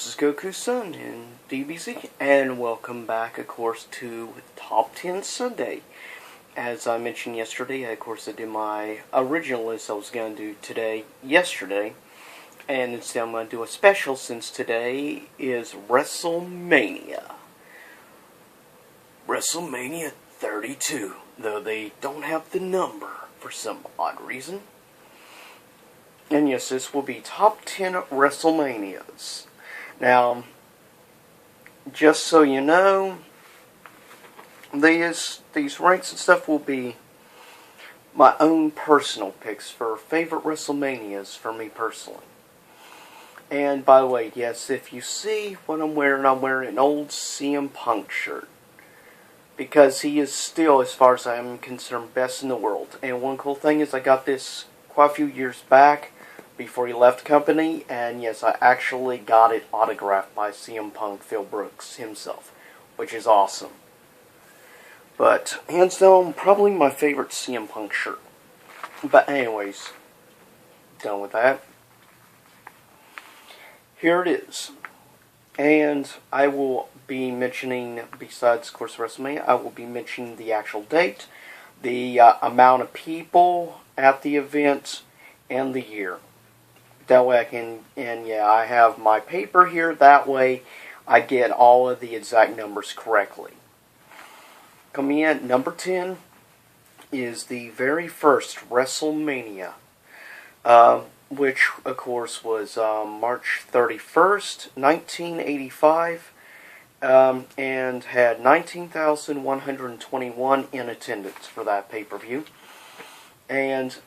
This is Goku-san in DBZ, and welcome back, of course, to Top 10 Sunday. As I mentioned yesterday, of course, I did my original list I was going to do yesterday, and instead I'm going to do a special since today is WrestleMania. WrestleMania 32, though they don't have the number for some odd reason. And yes, this will be Top 10 WrestleManias. Now, just so you know, these ranks and stuff will be my own personal picks for favorite WrestleManias for me personally. And by the way, yes, if you see what I'm wearing an old CM Punk shirt. Because he is still, as far as I am concerned, best in the world. And one cool thing is I got this quite a few years back, before he left the company, and yes, I actually got it autographed by CM Punk Phil Brooks himself, which is awesome. But, hands down, probably my favorite CM Punk shirt. But anyways, done with that. Here it is. And I will be mentioning, besides, of course, WrestleMania, I will be mentioning the actual date, the amount of people at the event, and the year. That way I can, and yeah, I have my paper here. That way I get all of the exact numbers correctly. Coming in at number 10 is the very first WrestleMania, which, of course, was March 31st, 1985, and had 19,121 in attendance for that pay-per-view. And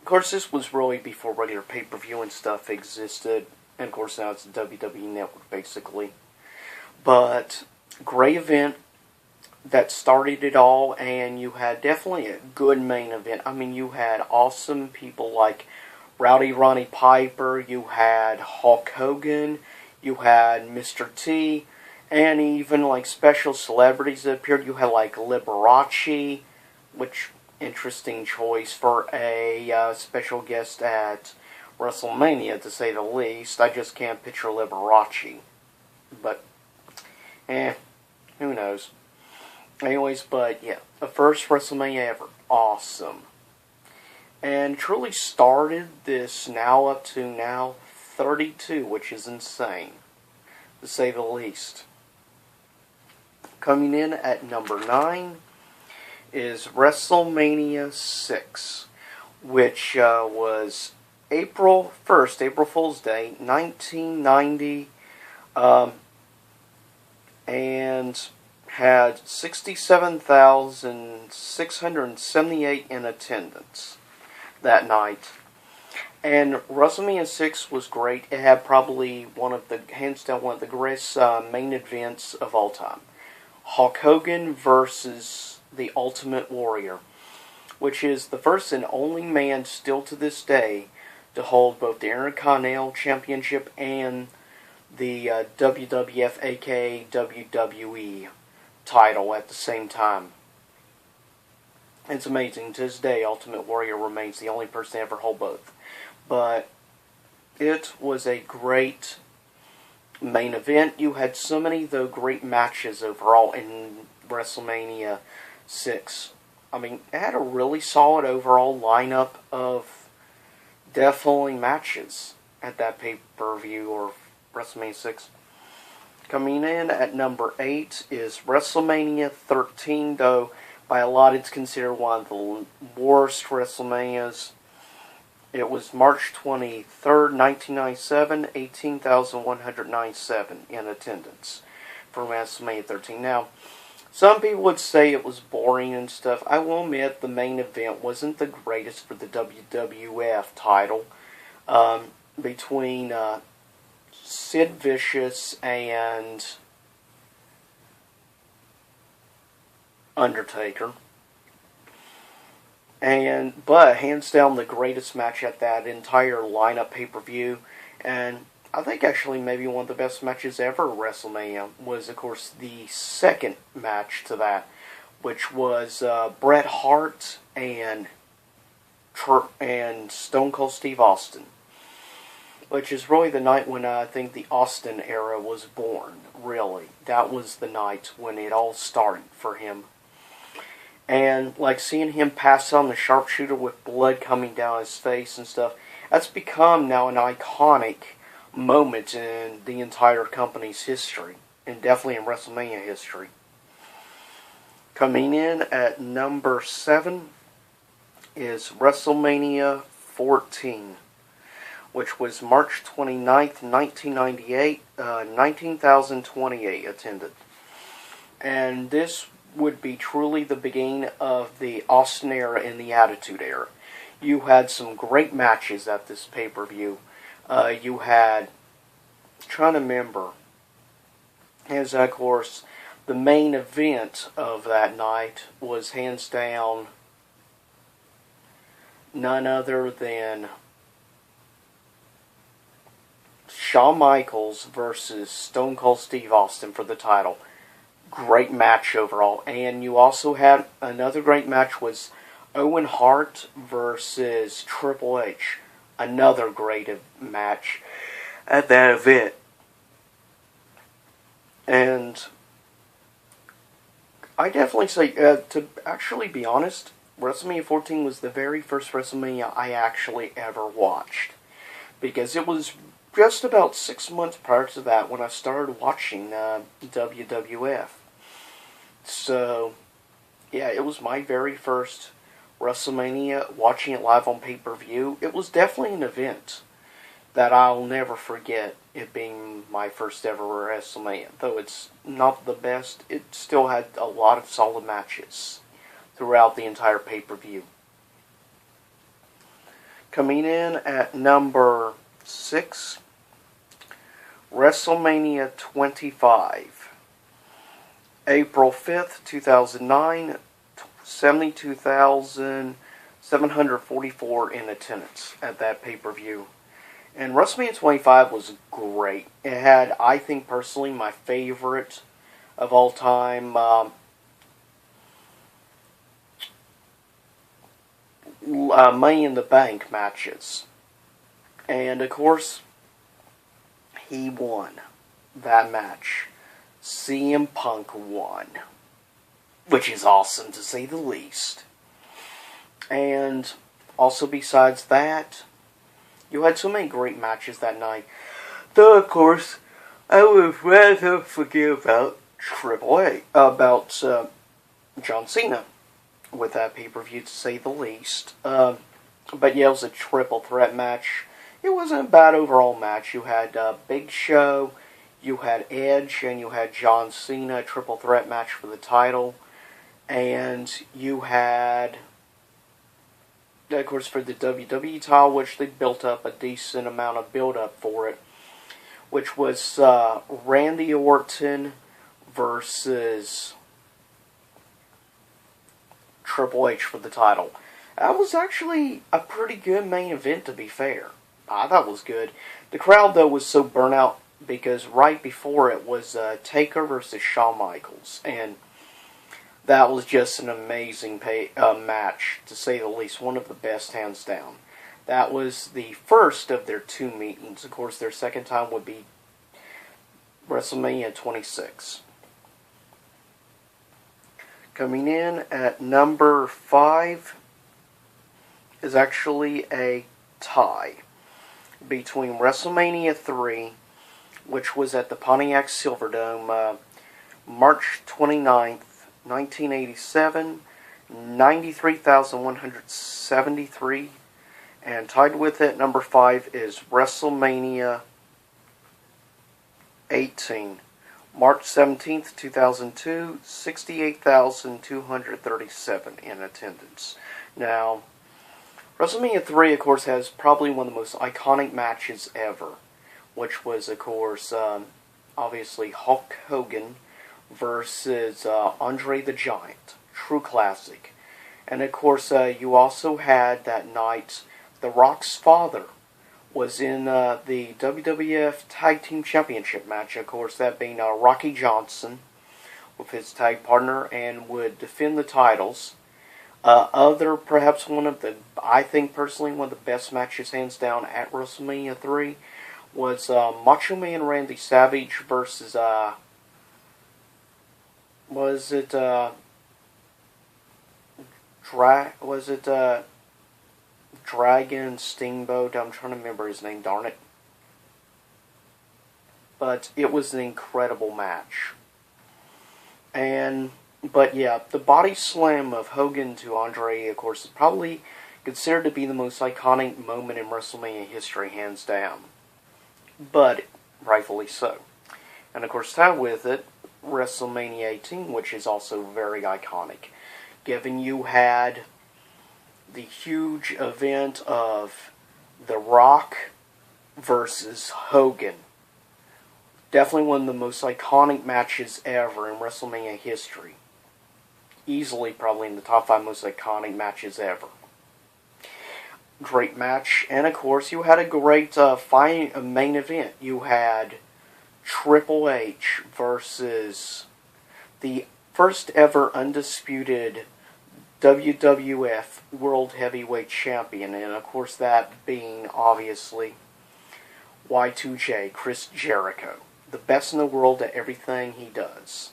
of course, this was really before regular pay-per-view and stuff existed. And of course, now it's the WWE Network, basically. But, great event that started it all, and you had definitely a good main event. I mean, you had awesome people like Rowdy Roddy Piper, you had Hulk Hogan, you had Mr. T, and even like special celebrities that appeared. You had like Liberace, which... interesting choice for a special guest at WrestleMania, to say the least. I just can't picture Liberace. But, who knows. Anyways, but yeah, the first WrestleMania ever. Awesome. And truly started this now up to now 32, which is insane, to say the least. Coming in at number 9 is WrestleMania 6, which was April 1st, April Fool's Day, 1990, and had 67,678 in attendance that night. And WrestleMania 6 was great. It had probably hands down one of the greatest main events of all time. Hulk Hogan versus the Ultimate Warrior, which is the first and only man still to this day to hold both the Intercontinental Championship and the WWF, aka WWE title at the same time. It's amazing. To this day, Ultimate Warrior remains the only person to ever hold both. But it was a great main event. You had so many, though, great matches overall in WrestleMania 6. I mean, it had a really solid overall lineup of definitely matches at that pay-per-view or WrestleMania 6. Coming in at number 8 is WrestleMania 13, though by a lot it's considered one of the worst WrestleManias. It was March 23rd, 1997, 18,197 in attendance for WrestleMania 13. Now, some people would say it was boring and stuff. I will admit the main event wasn't the greatest for the WWF title. Between Sid Vicious and Undertaker. But hands down the greatest match at that entire lineup pay-per-view. And I think actually maybe one of the best matches ever at WrestleMania was, of course, the second match to that, which was Bret Hart and Stone Cold Steve Austin. which is really the night when I think the Austin era was born, really. That was the night when it all started for him. And, like, seeing him pass on the sharpshooter with blood coming down his face and stuff, that's become now an iconic moment in the entire company's history, and definitely in WrestleMania history. Coming in at number 7 is WrestleMania 14, which was March 29th, 1998, 19,028 attended. And this would be truly the beginning of the Austin era and the Attitude era. You had some great matches at this pay-per-view. You had, trying to remember, as of course, the main event of that night was hands down none other than Shawn Michaels versus Stone Cold Steve Austin for the title. Great match overall. And you also had another great match was Owen Hart versus Triple H. Another great match at that event. And I definitely say, to actually be honest, WrestleMania 14 was the very first WrestleMania I actually ever watched. Because it was just about 6 months prior to that when I started watching WWF. So, yeah, it was my very first WrestleMania, watching it live on pay-per-view. It was definitely an event that I'll never forget, it being my first ever WrestleMania. Though it's not the best, it still had a lot of solid matches throughout the entire pay-per-view. Coming in at number 6, WrestleMania 25. April 5th, 2009, 72,744 in attendance at that pay-per-view. And WrestleMania 25 was great. It had, I think personally, my favorite of all time Money in the Bank matches. And of course, he won that match. CM Punk won, which is awesome to say the least. And also besides that, you had so many great matches that night. Though of course, I would rather forget about John Cena with that pay-per-view, to say the least. But yeah, it was a triple threat match. It wasn't a bad overall match. You had Big Show, you had Edge, and you had John Cena, a triple threat match for the title. And you had, of course, for the WWE title, which they built up a decent amount of build-up for it, which was Randy Orton versus Triple H for the title. That was actually a pretty good main event, to be fair. I thought it was good. The crowd, though, was so burnt out because right before it was Taker versus Shawn Michaels. And that was just an amazing match, to say the least. One of the best, hands down. That was the first of their two meetings. Of course, their second time would be WrestleMania 26. Coming in at number 5 is actually a tie between WrestleMania 3, which was at the Pontiac Silverdome, March 29th, 1987, 93,173, and tied with it, number 5, is WrestleMania 18, March 17th, 2002, 68,237 in attendance. Now, WrestleMania 3, of course, has probably one of the most iconic matches ever, which was, of course, obviously Hulk Hogan versus Andre the Giant. True classic. And, of course, you also had that night, The Rock's father was in the WWF Tag Team Championship match, of course, that being Rocky Johnson with his tag partner, and would defend the titles. Perhaps one of the, I think personally, one of the best matches hands down at WrestleMania 3 was Macho Man Randy Savage versus was it Dragon Steamboat? I'm trying to remember his name, darn it. But it was an incredible match. But yeah, the body slam of Hogan to Andre, of course, is probably considered to be the most iconic moment in WrestleMania history, hands down. But rightfully so. And of course, tied with it, WrestleMania 18, which is also very iconic, given you had the huge event of The Rock versus Hogan. Definitely one of the most iconic matches ever in WrestleMania history. Easily probably in the top 5 most iconic matches ever. Great match. And of course you had a great main event. You had Triple H versus the first ever undisputed WWF World Heavyweight Champion. And of course that being obviously Y2J, Chris Jericho. The best in the world at everything he does.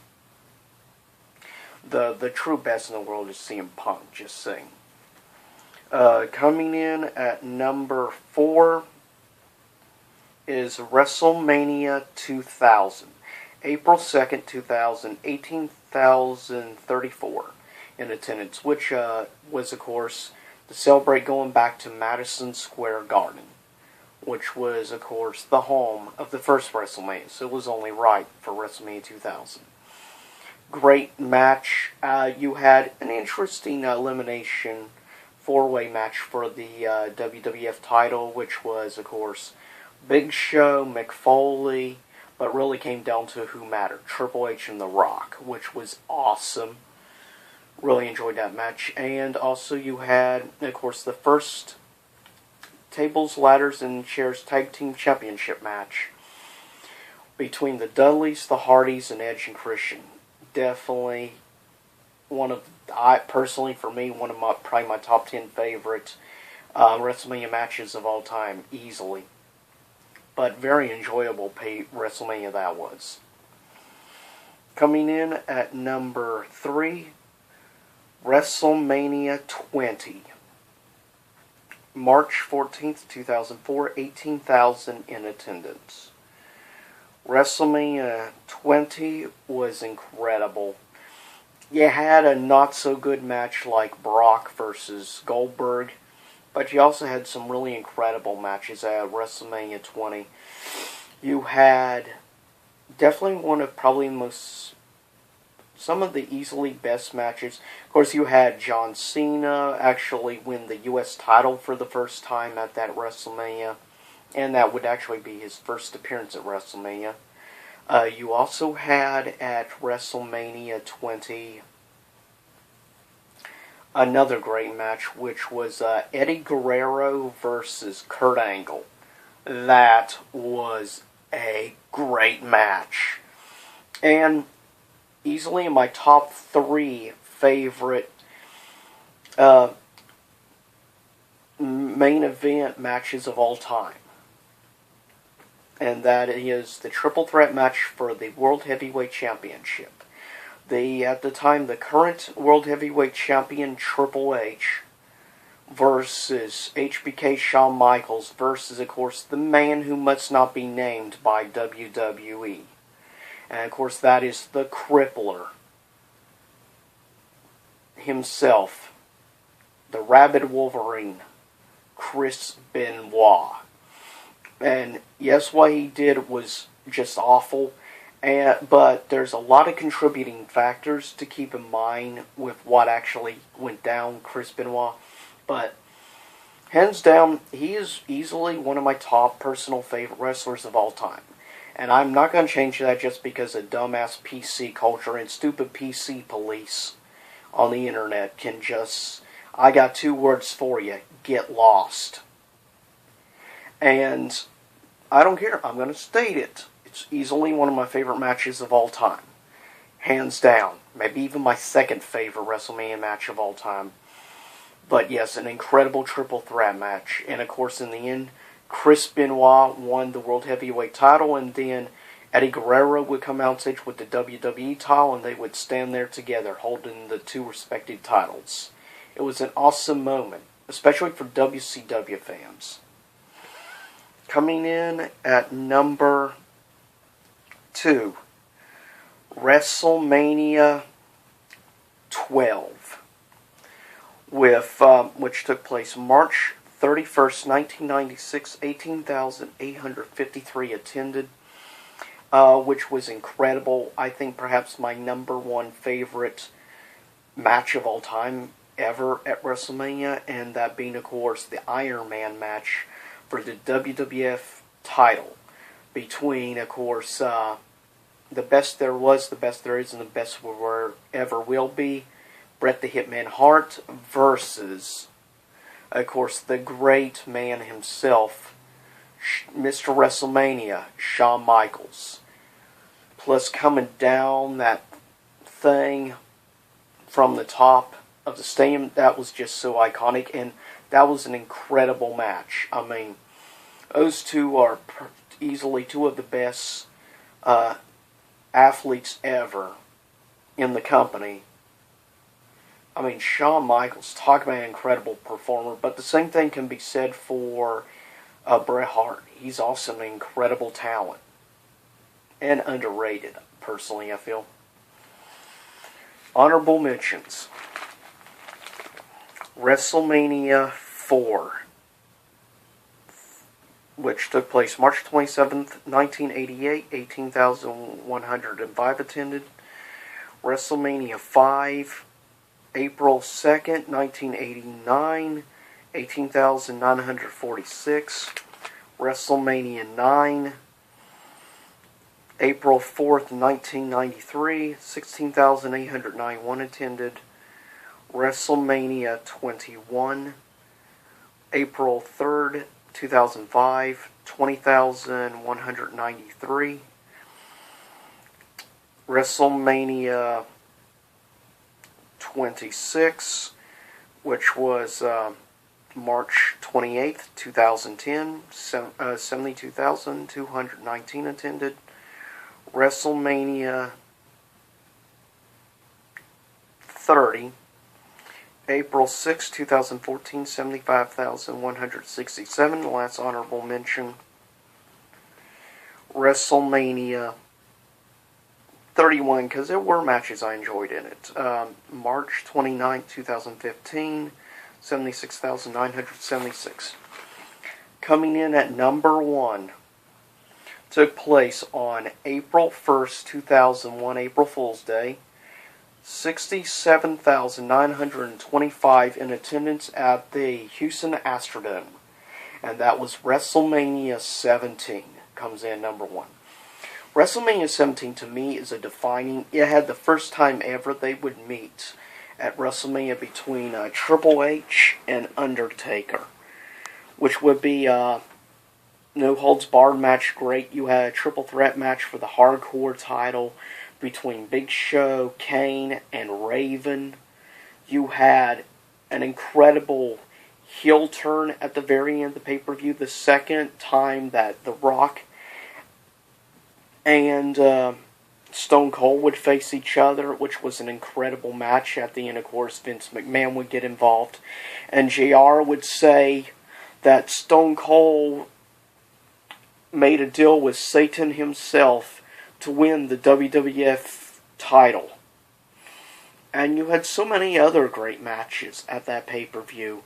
The true best in the world is CM Punk, just saying. Coming in at number 4 is WrestleMania 2000. April 2nd, 2000, 18,034 in attendance, which was, of course, to celebrate going back to Madison Square Garden, which was, of course, the home of the first WrestleMania, so it was only right for WrestleMania 2000. Great match. You had an interesting elimination 4-way match for the WWF title, which was, of course, Big Show, Mick Foley, but really came down to who mattered, Triple H and The Rock, which was awesome. Really enjoyed that match. And also you had, of course, the first Tables, Ladders, and Chairs Tag Team Championship match between the Dudleys, the Hardys, and Edge and Christian. Definitely personally, for me, probably my top 10 favorite WrestleMania matches of all time, easily. But very enjoyable WrestleMania that was. Coming in at number 3, WrestleMania 20. March 14th, 2004, 18,000 in attendance. WrestleMania 20 was incredible. You had a not-so-good match like Brock versus Goldberg, but you also had some really incredible matches at WrestleMania 20. You had definitely one of probably some of the easily best matches. Of course, you had John Cena actually win the U.S. title for the first time at that WrestleMania, and that would actually be his first appearance at WrestleMania. You also had at WrestleMania 20 another great match, which was Eddie Guerrero versus Kurt Angle. That was a great match. And easily in my top 3 favorite main event matches of all time. And that is the triple threat match for the World Heavyweight Championship. At the time, the current World Heavyweight Champion Triple H versus HBK Shawn Michaels versus, of course, the man who must not be named by WWE. And, of course, that is the Crippler himself, the Rabid Wolverine, Chris Benoit. And yes, what he did was just awful, but there's a lot of contributing factors to keep in mind with what actually went down Chris Benoit. But hands down, he is easily one of my top personal favorite wrestlers of all time. And I'm not going to change that just because of dumbass PC culture and stupid PC police on the internet can just... I got 2 words for you. Get lost. And I don't care. I'm going to state it. It's easily one of my favorite matches of all time. Hands down. Maybe even my second favorite WrestleMania match of all time. But yes, an incredible triple threat match. And of course, in the end, Chris Benoit won the World Heavyweight title, and then Eddie Guerrero would come out stage with the WWE title, and they would stand there together holding the two respective titles. It was an awesome moment, especially for WCW fans. Coming in at number 2, WrestleMania 12, which took place March 31st, 1996. 18,853 attended, which was incredible. I think perhaps my number one favorite match of all time ever at WrestleMania, and that being, of course, the Iron Man match for the WWF title between, of course, the best there was, the best there is, and the best there ever will be, Bret the Hitman Hart versus, of course, the great man himself, Mr. WrestleMania, Shawn Michaels. Plus, coming down that thing from the top of the stadium, that was just so iconic, and that was an incredible match. I mean, those two are easily two of the best athletes ever in the company. I mean, Shawn Michaels, talk about an incredible performer, but the same thing can be said for Bret Hart. He's also an incredible talent, and underrated, personally, I feel. Honorable mentions. WrestleMania 4, which took place March 27th, 1988. 18,105 attended. WrestleMania 5, April 2nd, 1989. 18,946. WrestleMania 9, April 4th, 1993. 16,891 attended. WrestleMania 21, April 3rd, 2005, 20,193. WrestleMania 26, which was March 28th, 2010, 72,219 attended. WrestleMania 30, April 6, 2014, 75,167. The last honorable mention, WrestleMania 31, because there were matches I enjoyed in it. March 29, 2015, 76,976. Coming in at number 1, took place on April 1st, 2001, April Fool's Day. 67,925 in attendance at the Houston Astrodome. And that was WrestleMania 17. Comes in number 1. WrestleMania 17 to me is a defining... It had the first time ever they would meet at WrestleMania between Triple H and Undertaker. Which would be no holds barred match. Great. You had a triple threat match for the hardcore title between Big Show, Kane, and Raven. You had an incredible heel turn at the very end of the pay-per-view. The second time that The Rock and Stone Cold would face each other, which was an incredible match. At the end, of course, Vince McMahon would get involved. And JR would say that Stone Cold made a deal with Satan himself to win the WWF title. And you had so many other great matches at that pay-per-view.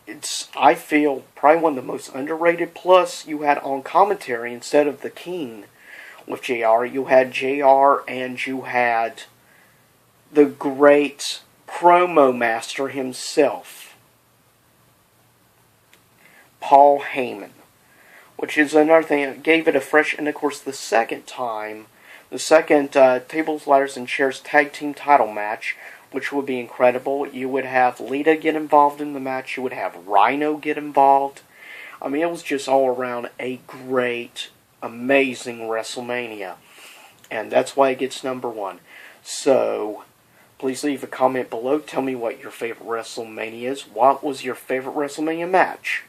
It's, I feel, probably one of the most underrated. Plus, you had on commentary, instead of the King with JR, you had JR and you had the great promo master himself, Paul Heyman. Which is another thing that gave it a fresh... And, of course, the second Tables, Ladders, and Chairs Tag Team title match, which would be incredible. You would have Lita get involved in the match. You would have Rhino get involved. I mean, it was just all around a great, amazing WrestleMania. And that's why it gets number 1. So, please leave a comment below. Tell me what your favorite WrestleMania is. What was your favorite WrestleMania match?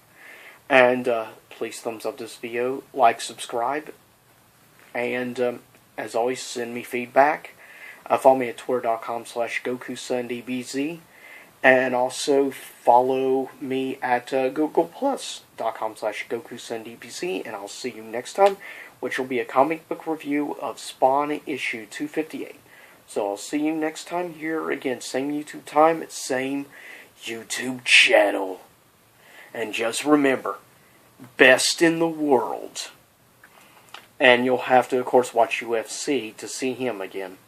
And, please thumbs up this video, like, subscribe, and as always, send me feedback. Follow me at twitter.com/GokuSunDBZ, and also follow me at googleplus.com/GokuSunDBZ, and I'll see you next time, which will be a comic book review of Spawn issue 258. So I'll see you next time here again, same YouTube time, same YouTube channel. And just remember, best in the world. And you'll have to, of course, watch UFC to see him again.